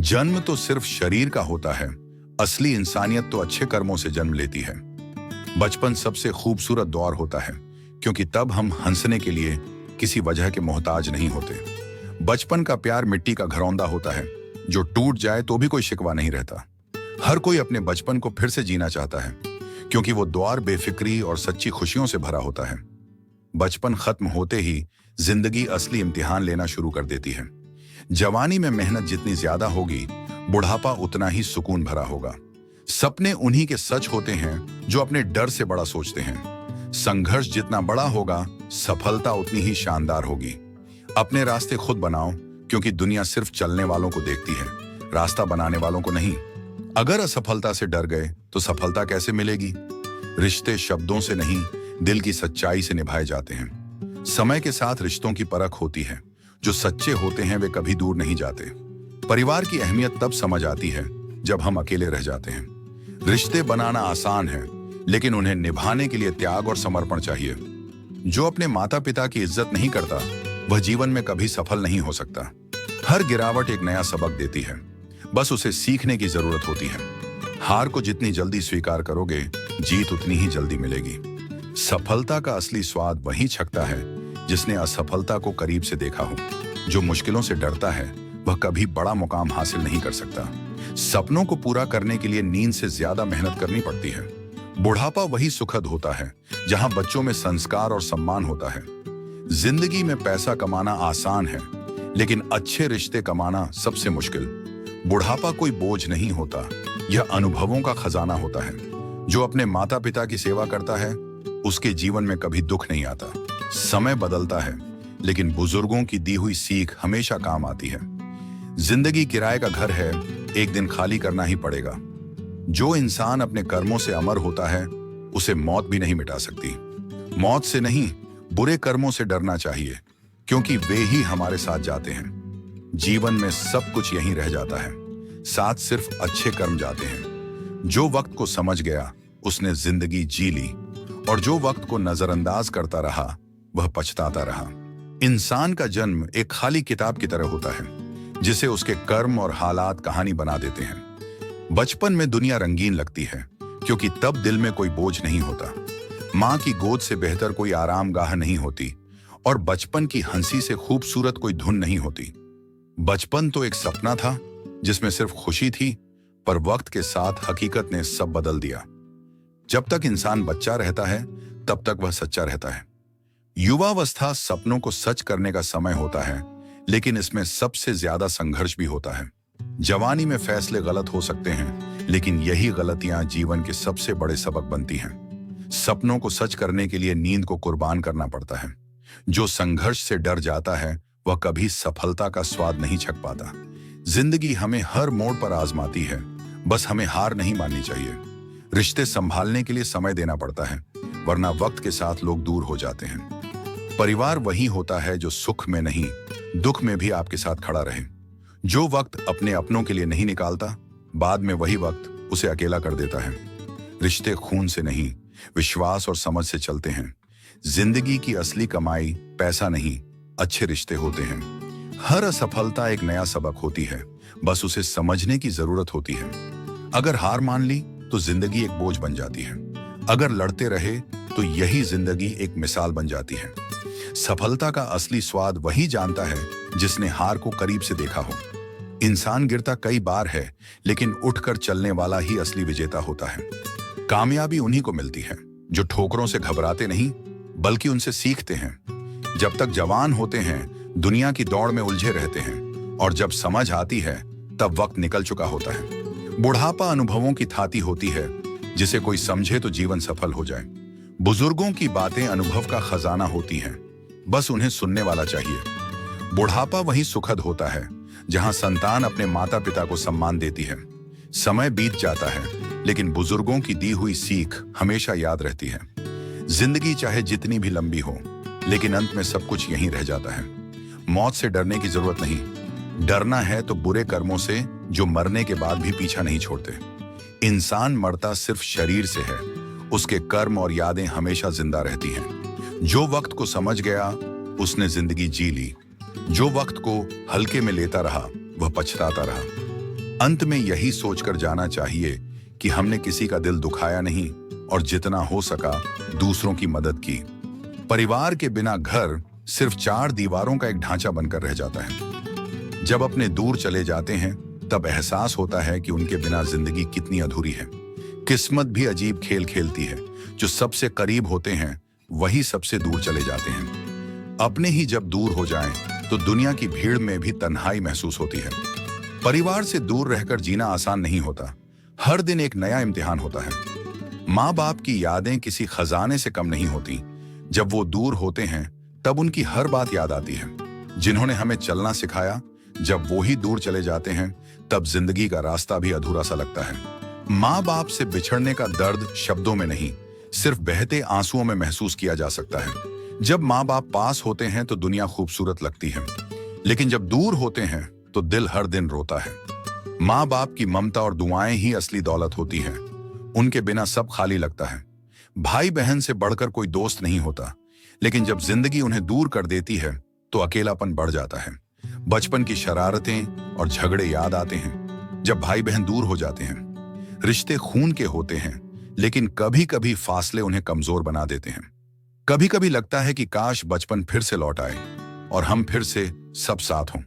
जन्म तो सिर्फ शरीर का होता है, असली इंसानियत तो अच्छे कर्मों से जन्म लेती है। बचपन सबसे खूबसूरत दौर होता है क्योंकि तब हम हंसने के लिए किसी वजह के मोहताज नहीं होते। बचपन का प्यार मिट्टी का घरौंदा होता है जो टूट जाए तो भी कोई शिकवा नहीं रहता। हर कोई अपने बचपन को फिर से जीना चाहता है क्योंकि वो दौर बेफिक्री और सच्ची खुशियों से भरा होता है। बचपन खत्म होते ही जिंदगी असली इम्तिहान लेना शुरू कर देती है। जवानी में मेहनत जितनी ज्यादा होगी, बुढ़ापा उतना ही सुकून भरा होगा। सपने उन्हीं के सच होते हैं जो अपने डर से बड़ा सोचते हैं। संघर्ष जितना बड़ा होगा, सफलता उतनी ही शानदार होगी। अपने रास्ते खुद बनाओ क्योंकि दुनिया सिर्फ चलने वालों को देखती है, रास्ता बनाने वालों को नहीं। अगर असफलता से डर गए तो सफलता कैसे मिलेगी? रिश्ते शब्दों से नहीं, दिल की सच्चाई से निभाए जाते हैं। समय के साथ रिश्तों की परख होती है। जो सच्चे होते हैं वे कभी दूर नहीं जाते। परिवार की अहमियत तब समझ आती है जब हम अकेले रह जाते हैं। रिश्ते बनाना आसान है, लेकिन उन्हें निभाने के लिए त्याग और समर्पण चाहिए। जो अपने माता पिता की इज्जत नहीं करता, वह जीवन में कभी सफल नहीं हो सकता। हर गिरावट एक नया सबक देती है, बस उसे सीखने की जरूरत होती है। हार को जितनी जल्दी स्वीकार करोगे, जीत उतनी ही जल्दी मिलेगी। सफलता का असली स्वाद वही छकता है जिसने असफलता को करीब से देखा हो। जो मुश्किलों से डरता है वह कभी बड़ा मुकाम हासिल नहीं कर सकता। सपनों को पूरा करने के लिए नींद से ज्यादा मेहनत करनी पड़ती है। बुढ़ापा वही सुखद होता है जहां बच्चों में संस्कार और सम्मान होता है। जिंदगी में पैसा कमाना आसान है, लेकिन अच्छे रिश्ते कमाना सबसे मुश्किल। बुढ़ापा कोई बोझ नहीं होता, यह अनुभवों का खजाना होता है। जो अपने माता पिता की सेवा करता है उसके जीवन में कभी दुख नहीं आता। समय बदलता है, लेकिन बुजुर्गों की दी हुई सीख हमेशा काम आती है। जिंदगी किराए का घर है, एक दिन खाली करना ही पड़ेगा। जो इंसान अपने कर्मों से अमर होता है उसे मौत भी नहीं मिटा सकती। मौत से नहीं, बुरे कर्मों से डरना चाहिए क्योंकि वे ही हमारे साथ जाते हैं। जीवन में सब कुछ यहीं रह जाता है, साथ सिर्फ अच्छे कर्म जाते हैं। जो वक्त को समझ गया उसने जिंदगी जी ली, और जो वक्त को नजरअंदाज करता रहा वह पछताता रहा। इंसान का जन्म एक खाली किताब की तरह होता है जिसे उसके कर्म और हालात कहानी बना देते हैं। बचपन में दुनिया रंगीन लगती है क्योंकि तब दिल में कोई बोझ नहीं होता। माँ की गोद से बेहतर कोई आरामगाह नहीं होती, और बचपन की हंसी से खूबसूरत कोई धुन नहीं होती। बचपन तो एक सपना था जिसमें सिर्फ खुशी थी, पर वक्त के साथ हकीकत ने सब बदल दिया। जब तक इंसान बच्चा रहता है तब तक वह सच्चा रहता है। युवावस्था सपनों को सच करने का समय होता है, लेकिन इसमें सबसे ज्यादा संघर्ष भी होता है। जवानी में फैसले गलत हो सकते हैं, लेकिन यही गलतियां जीवन के सबसे बड़े सबक बनती हैं। सपनों को सच करने के लिए नींद को कुर्बान करना पड़ता है। जो संघर्ष से डर जाता है वह कभी सफलता का स्वाद नहीं छक पाता। जिंदगी हमें हर मोड़ पर आजमाती है, बस हमें हार नहीं माननी चाहिए। रिश्ते संभालने के लिए समय देना पड़ता है, वरना वक्त के साथ लोग दूर हो जाते हैं। परिवार वही होता है जो सुख में नहीं, दुख में भी आपके साथ खड़ा रहे। जो वक्त अपने अपनों के लिए नहीं निकालता, बाद में वही वक्त उसे अकेला कर देता है। रिश्ते खून से नहीं, विश्वास और समझ से चलते हैं। जिंदगी की असली कमाई पैसा नहीं, अच्छे रिश्ते होते हैं। हर असफलता एक नया सबक होती है, बस उसे समझने की जरूरत होती है। अगर हार मान ली तो जिंदगी एक बोझ बन जाती है। अगर लड़ते रहे तो यही जिंदगी एक मिसाल बन जाती है। सफलता का असली स्वाद वही जानता है जिसने हार को करीब से देखा हो। इंसान गिरता कई बार है, लेकिन उठकर चलने वाला ही असली विजेता होता है। कामयाबी उन्हीं को मिलती है जो ठोकरों से घबराते नहीं, बल्कि उनसे सीखते हैं। जब तक जवान होते हैं दुनिया की दौड़ में उलझे रहते हैं, और जब समझ आती है तब वक्त निकल चुका होता है। बुढ़ापा अनुभवों की थाती होती है, जिसे कोई समझे तो जीवन सफल हो जाए। बुजुर्गों की बातें अनुभव का खजाना होती हैं, बस उन्हें सुनने वाला चाहिए। बुढ़ापा वही सुखद होता है जहां संतान अपने माता पिता को सम्मान देती है। समय बीत जाता है, लेकिन बुजुर्गों की दी हुई सीख हमेशा याद रहती है। जिंदगी चाहे जितनी भी लंबी हो, लेकिन अंत में सब कुछ यहीं रह जाता है। मौत से डरने की जरूरत नहीं, डरना है तो बुरे कर्मों से जो मरने के बाद भी पीछा नहीं छोड़ते। इंसान मरता सिर्फ शरीर से है, उसके कर्म और यादें हमेशा जिंदा रहती हैं। जो वक्त को समझ गया उसने जिंदगी जी ली, जो वक्त को हल्के में लेता रहा वह पछताता रहा। अंत में यही सोचकर जाना चाहिए कि हमने किसी का दिल दुखाया नहीं और जितना हो सका दूसरों की मदद की। परिवार के बिना घर सिर्फ 4 दीवारों का एक ढांचा बनकर रह जाता है। जब अपने दूर चले जाते हैं तब एहसास होता है कि उनके बिना जिंदगी कितनी अधूरी है। किस्मत भी अजीब खेल खेलती है, जो सबसे करीब होते हैं वही सबसे दूर चले जाते हैं। अपने ही जब दूर हो जाएं तो दुनिया की भीड़ में भी तन्हाई महसूस होती है। परिवार से दूर रहकर जीना आसान नहीं होता। हर दिन एक नया इम्तिहान होता है। माँ बाप की यादें किसी खजाने से कम नहीं होती। जब वो दूर होते हैं तब उनकी हर बात याद आती है, जिन्होंने हमें चलना सिखाया। जब वो ही दूर चले जाते हैं तब जिंदगी का रास्ता भी अधूरा सा लगता है। माँ बाप से बिछड़ने का दर्द शब्दों में नहीं, सिर्फ बहते आंसुओं में महसूस किया जा सकता है। जब माँ बाप पास होते हैं तो दुनिया खूबसूरत लगती है, लेकिन जब दूर होते हैं तो दिल हर दिन रोता है। माँ बाप की ममता और दुआएं ही असली दौलत होती हैं। उनके बिना सब खाली लगता है। भाई बहन से बढ़कर कोई दोस्त नहीं होता, लेकिन जब जिंदगी उन्हें दूर कर देती है तो अकेलापन बढ़ जाता है। बचपन की शरारतें और झगड़े याद आते हैं जब भाई बहन दूर हो जाते हैं। रिश्ते खून के होते हैं, लेकिन कभी कभी फासले उन्हें कमजोर बना देते हैं। कभी कभी लगता है कि काश बचपन फिर से लौट आए और हम फिर से सब साथ हों।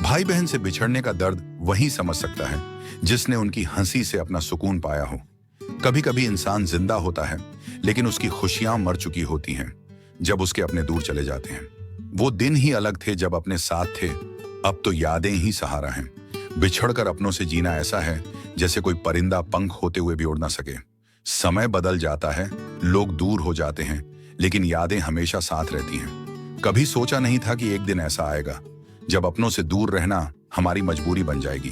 भाई बहन से बिछड़ने का दर्द वही समझ सकता है जिसने उनकी हंसी से अपना सुकून पाया हो। कभी कभी इंसान जिंदा होता है, लेकिन उसकी खुशियां मर चुकी होती हैं जब उसके अपने दूर चले जाते हैं। वो दिन ही अलग थे जब अपने साथ थे, अब तो यादें ही सहारा हैं। बिछड़कर अपनों से जीना ऐसा है जैसे कोई परिंदा पंख होते हुए भी उड़ ना सके। समय बदल जाता है, लोग दूर हो जाते हैं, लेकिन यादें हमेशा साथ रहती हैं। कभी सोचा नहीं था कि एक दिन ऐसा आएगा जब अपनों से दूर रहना हमारी मजबूरी बन जाएगी।